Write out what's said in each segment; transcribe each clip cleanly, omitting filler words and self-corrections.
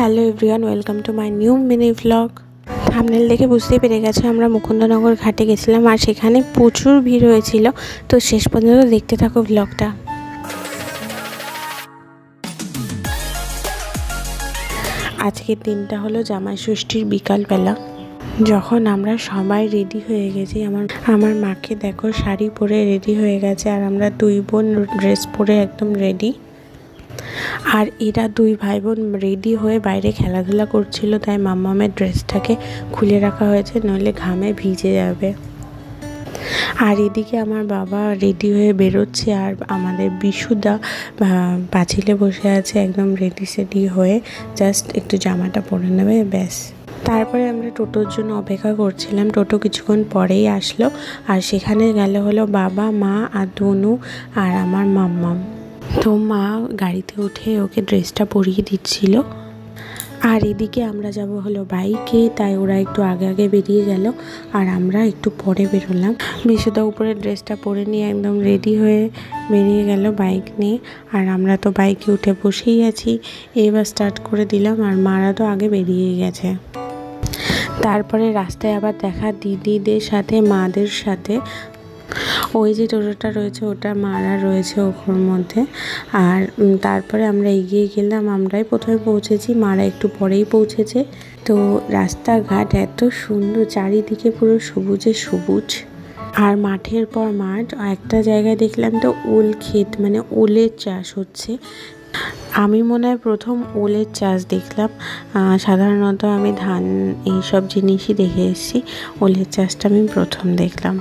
Hello everyone, welcome to my new mini vlog. Thumbnail দেখে বুঝতেই পেরে গেছে আমরা মুকুন্দনগর ঘাটে গেছিলাম, আর সেখানে প্রচুর ভিড় হয়েছিল। তো শেষ পর্যন্ত দেখতে থাকো ভ্লগটা। আজকের দিনটা হলো জামাই ষষ্ঠীর বিকালবেলা। যখন আমরা সবাই রেডি হয়ে গেছি, আমার মাকে দেখো শাড়ি পরে রেডি হয়ে গেছে, আর আমরা দুই বোন ড্রেস পরে একদম রেডি। আর এরা দুই ভাই বোন রেডি হয়ে বাইরে খেলাধুলা করছিল, তাই মাম্মামের ড্রেসটাকে খুলে রাখা হয়েছে, নইলে ঘামে ভিজে যাবে। আর এদিকে আমার বাবা রেডি হয়ে বেরোচ্ছে, আর আমাদের বিশুদা পাঁচিলে বসে আছে একদম রেডি সেডি হয়ে, জাস্ট একটু জামাটা পরে নেবে ব্যাস। তারপরে আমরা টোটোর জন্য অপেক্ষা করছিলাম। টোটো কিছুক্ষণ পরেই আসলো, আর সেখানে গেল হলো বাবা, মা আর তনু আর আমার মাম্মাম। তো মা গাড়িতে উঠে ওকে ড্রেসটা পরিয়ে দিচ্ছিল। আর এদিকে আমরা যাব হলো বাইকে, তাই ওরা একটু আগে আগে বেরিয়ে গেল আর আমরা একটু পরে বেরোলাম। বিশুদা উপরে ড্রেসটা পরে নিয়ে একদম রেডি হয়ে বেরিয়ে গেল বাইক নিয়ে, আর আমরা তো বাইকে উঠে বসেই আছি। এবার স্টার্ট করে দিলাম, আর মারা তো আগে বেরিয়ে গেছে। তারপরে রাস্তায় আবার দেখা দিদিদের সাথে, মাদের সাথে। ওই যে টোটোটা রয়েছে ওটা মারা রয়েছে ওর মধ্যে। আর তারপরে আমরা এগিয়ে গেলাম, আমরাই প্রথমে পৌঁছেছি, মারা একটু পরেই পৌঁছেছে। তো রাস্তাঘাট এত সুন্দর, চারিদিকে পুরো সবুজে সবুজ, আর মাঠের পর মাঠ। একটা জায়গায় দেখলাম তো ওল ক্ষেত, মানে ওলের চাষ হচ্ছে। আমি মনে হয় প্রথম ওলের চাষ দেখলাম। সাধারণত আমি ধান এইসব জিনিসই দেখে এসেছি, ওলের চাষটা আমি প্রথম দেখলাম।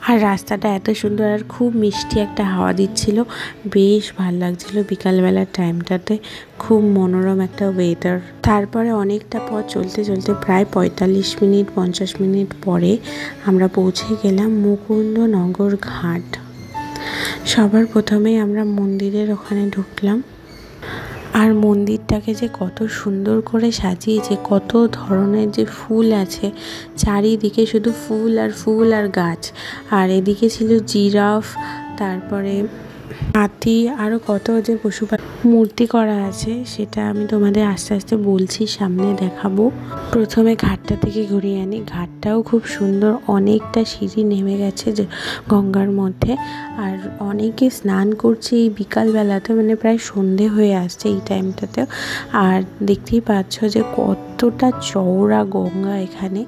আর রাস্তাটা এত সুন্দর, আর খুব মিষ্টি একটা হাওয়া দিচ্ছিল, বেশ ভালো লাগছিল বিকালবেলার টাইমটাতে, খুব মনোরম একটা ওয়েদার। তারপরে অনেকটা পথ চলতে চলতে প্রায় 45-50 মিনিট পরে আমরা পৌঁছে গেলাম মুকুন্দনগর ঘাট। সবার প্রথমেই আমরা মন্দিরের ওখানে ঢুকলাম, আর মন্দিরটাকে যে কত সুন্দর করে সাজিয়েছে, কত ধরনের যে ফুল আছে, চারিদিকে শুধু ফুল আর ফুল আর গাছ। আর এদিকে ছিল জিরাফ, তারপরে হাতি, আরও কত যে পশু মূর্তি করা আছে, সেটা আমি তোমাদের আস্তে আস্তে বলছি, সামনে দেখাবো। প্রথমে ঘাটটা থেকে ঘুরিয়ে আনি। ঘাটটাও খুব সুন্দর, অনেকটা সিঁড়ি নেমে গেছে যে গঙ্গার মধ্যে। আর অনেকে স্নান করছে এই বিকালবেলাতে, মানে প্রায় সন্ধে হয়ে আসছে এই টাইমটাতেও। আর দেখতেই পাচ্ছ যে কতটা চওড়া গঙ্গা এখানে,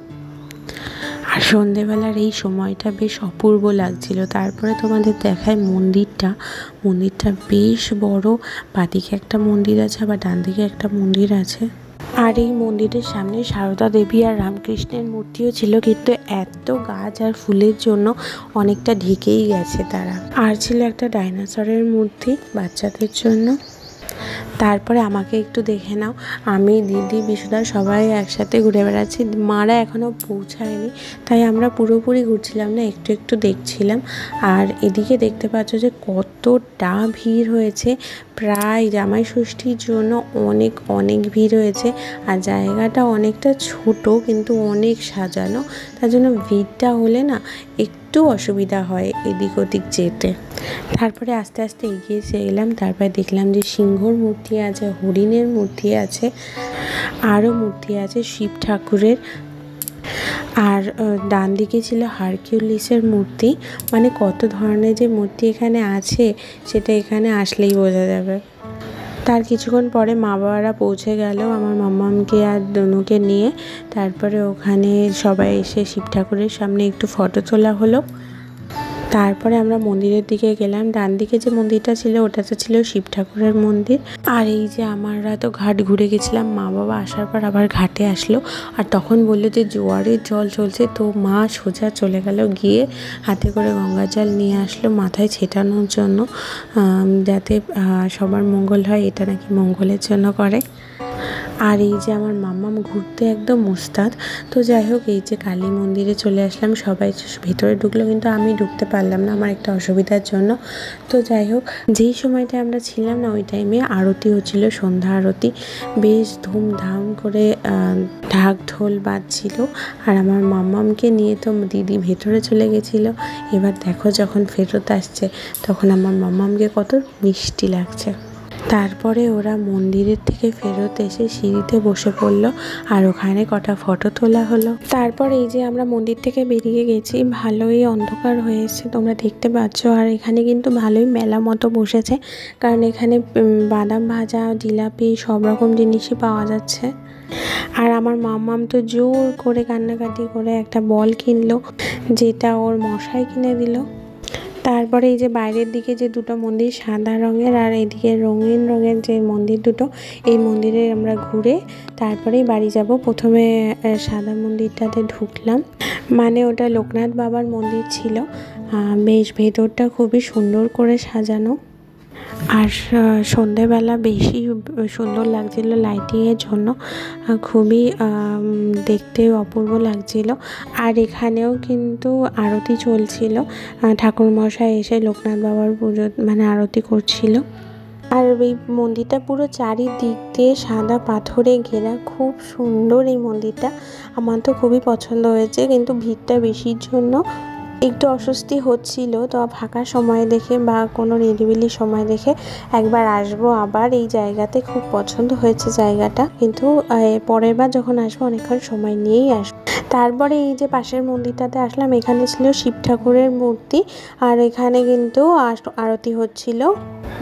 আর সন্ধেবেলার এই সময়টা বেশ অপূর্ব লাগছিল। তারপরে তোমাদের দেখায় মন্দিরটা বেশ বড়। বাঁদিকে একটা মন্দির আছে, আবার ডান দিকে একটা মন্দির আছে। আর এই মন্দিরের সামনে সারদা দেবী আর রামকৃষ্ণের মূর্তিও ছিল, কিন্তু এত গাছ আর ফুলের জন্য অনেকটা ঢেকেই গেছে তারা। আর ছিল একটা ডাইনোসরের মূর্তি বাচ্চাদের জন্য। তারপরে আমাকে একটু দেখে নাও, আমি, দিদি, বিশুদা সবাই একসাথে ঘুরে বেড়াচ্ছি। মারা এখনও পৌঁছায়নি, তাই আমরা পুরোপুরি ঘুরছিলাম না, একটু একটু দেখছিলাম। আর এদিকে দেখতে পাচ্ছ যে কতটা ভিড় হয়েছে, প্রায় জামাই ষষ্ঠীর জন্য অনেক অনেক ভিড় হয়েছে। আর জায়গাটা অনেকটা ছোট, কিন্তু অনেক সাজানো, তার জন্য ভিড়টা হলে না একটু অসুবিধা হয় এদিক ওদিক যেতে। তারপরে আস্তে আস্তে এগিয়ে গেলাম। তারপরে দেখলাম যে সিংহর মূর্তি আছে, হরিণের মূর্তি আছে, আরও মূর্তি আছে শিব ঠাকুরের। আর ডান দিকে ছিল হারকিউলিসের মূর্তি। মানে কত ধরনের যে মূর্তি এখানে আছে, সেটা এখানে আসলেই বোঝা যাবে। তার কিছুক্ষণ পরে মা বাবারা পৌঁছে গেল আমার মাম্মামকে আর দনুকে নিয়ে। তারপরে ওখানে সবাই এসে শিব ঠাকুরের সামনে একটু ফটো তোলা হলো। তারপরে আমরা মন্দিরের দিকে গেলাম। ডান দিকে যে মন্দিরটা ছিল ওটাতে ছিল শিব ঠাকুরের মন্দির। আর এই যে আমরা তো ঘাট ঘুরে গেছিলাম, মা বাবা আসার পর আবার ঘাটে আসলো, আর তখন বললো যে জোয়ারের জল চলছে। তো মা সোজা চলে গেল, গিয়ে হাতে করে গঙ্গা জল নিয়ে আসলো মাথায় ছেটানোর জন্য, যাতে সবার মঙ্গল হয়, এটা নাকি মঙ্গলের জন্য করে। আর এই যে আমার মাম্মাম ঘুরতে একদম ওস্তাদ। তো যাই হোক, এই যে কালী মন্দিরে চলে আসলাম, সবাই ভেতরে ঢুকলো, কিন্তু আমি ঢুকতে পারলাম না আমার একটা অসুবিধার জন্য। তো যাই হোক, যেই সময়টা আমরা ছিলাম না ওই টাইমে আরতি হচ্ছিল, সন্ধ্যা আরতি, বেশ ধুমধাম করে ঢাক ঢোল বাজছিল। আর আমার মাম্মামকে নিয়ে তো দিদি ভেতরে চলে গেছিলো। এবার দেখো যখন ফেরত আসছে তখন আমার মাম্মামকে কত মিষ্টি লাগছে। তারপরে ওরা মন্দিরের থেকে ফেরত এসে সিঁড়িতে বসে পড়লো আর ওখানে কটা ফটো তোলা হলো। তারপর এই যে আমরা মন্দির থেকে বেরিয়ে গেছি, ভালোই অন্ধকার হয়েছে তোমরা দেখতে পাচ্ছ। আর এখানে কিন্তু ভালোই মেলা মতো বসেছে, কারণ এখানে বাদাম ভাজা, জিলাপি সব রকম জিনিসই পাওয়া যাচ্ছে। আর আমার মাম্মাম তো জোর করে কান্নাকাটি করে একটা বল কিনলো, যেটা ওর মশাই কিনে দিল। তারপরে এই যে বাইরের দিকে যে দুটো মন্দির সাদা রঙের আর এদিকে রঙিন রঙের যে মন্দির দুটো, এই মন্দিরে আমরা ঘুরে তারপরেই বাড়ি যাব। প্রথমে সাদা মন্দিরটাতে ঢুকলাম, মানে ওটা লোকনাথ বাবার মন্দির ছিল। বেশ ভেতরটা খুবই সুন্দর করে সাজানো, আর সন্ধেবেলা বেশি সুন্দর লাগছিল লাইটিংয়ের জন্য, খুবই দেখতে অপূর্ব লাগছিল। আর এখানেও কিন্তু আরতি চলছিল, ঠাকুরমশাই এসে লোকনাথ বাবার পুজো মানে আরতি করছিল। আর এই মন্দিরটা পুরো চারিদিক দিয়ে সাদা পাথরে ঘেরা, খুব সুন্দর এই মন্দিরটা। আমার তো খুবই পছন্দ হয়েছে, কিন্তু ভিড়টা বেশির জন্য একটু অস্বস্তি হচ্ছিল। তো ফাঁকা সময় দেখে বা কোনো নিরিবিলি সময় দেখে একবার আসবো আবার এই জায়গাতে। খুব পছন্দ হয়েছে জায়গাটা, কিন্তু পরের বার যখন আসবো অনেকক্ষণ সময় নিয়েই আসবো। তারপরে এই যে পাশের মন্দিরটাতে আসলাম, এখানে ছিল শিব ঠাকুরের মূর্তি, আর এখানে কিন্তু আরতি হচ্ছিল।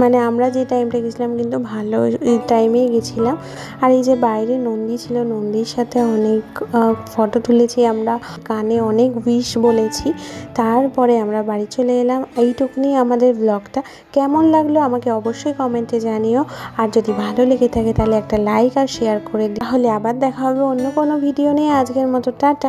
মানে আমরা যে টাইমটা গেছিলাম কিন্তু ভালো টাইমেই গেছিলাম। আর এই যে বাইরে নন্দী ছিল, নন্দীর সাথে অনেক ফটো তুলেছি আমরা, কানে অনেক উইশ বলেছি। তারপরে আমরা বাড়ি চলে এলাম। এইটুকুনি আমাদের ব্লগটা। কেমন লাগলো আমাকে অবশ্যই কমেন্টে জানিও, আর যদি ভালো লেগে থাকে তাহলে একটা লাইক আর শেয়ার করে দিও। তাহলে আবার দেখা হবে অন্য কোনো ভিডিও নিয়ে। আজকের মতো টাটা।